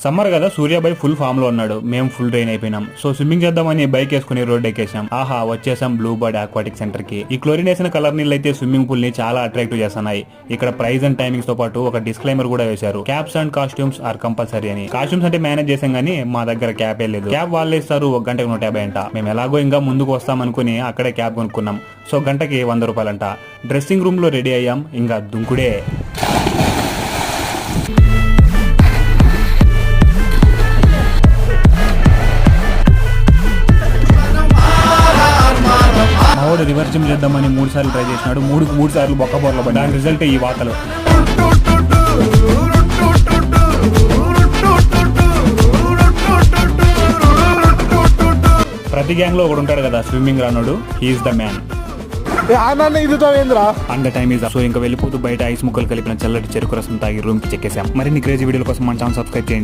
Summer కదా, సూర్యాబాయ్ full form లో ఉన్నాడు. మేము ఫుల్ ట్రైన్ అయిపోయినాం. సో స్విమ్మింగ్ చేద్దామని బైక్ వేసుకుని రోడ్ ఎక్కేసాం. ఆహా, వచ్చేసాం బ్లూ బర్డ్ ఆక్వాటిక్ సెంటర్ కి. ఈ క్లోరినేషన్ కలర్ నీళ్ళు అయితే స్విమ్మింగ్ పూల్ ని చాలా అట్రాక్టివ్ చేస్తున్నాయి. ఇక్కడ ప్రైస్ అండ్ టైమింగ్స్ తో పాటు ఒక డిస్క్లైమర్ కూడా వేశారు. Caps and costumes are compulsory అని. కాస్ట్యూమ్స్ అంటే మేనేజ్ చేసాం గానీ మా దగ్గర క్యాపే లేదు. క్యాప్ వాళ్ళే ఇస్తారు, 1 గంటకు 150 అంట. మేము ఎలాగో ఇంకా ముందుకు వస్తాం అనుకుని అక్కడే క్యాప్ కొనుక్కున్నాం. సో గంటకి 100 రూపాయలంట. డ్రెస్సింగ్ రూమ్ లో రెడీ అయ్యాం, ఇంకా దుంకుడే. మావాడు రివర్స్ జిమ్ చేద్దామని 3 సార్లు ట్రై చేసినాడు. 3 సార్లు బొక్క బోర్ల పడ్డాడు. దాని రిజల్ట్ ఈ వాతలు. ప్రతి గ్యాంగ్ లో ఒకడు ఉంటాడు కదా స్విమ్మింగ్ రానోడు. He is the man. And time is. So ఇంకా వెళ్ళిపోతూ బయట ఐస్ ముక్కలు కలిపిన చల్లటి చెరుకు రసం తాగి రూమ్ కి చెక్కేసాం. మరిన్ని క్రేజీ వీడియోల కోసం మన ఛానల్ సబ్స్క్రైబ్ చేయండి.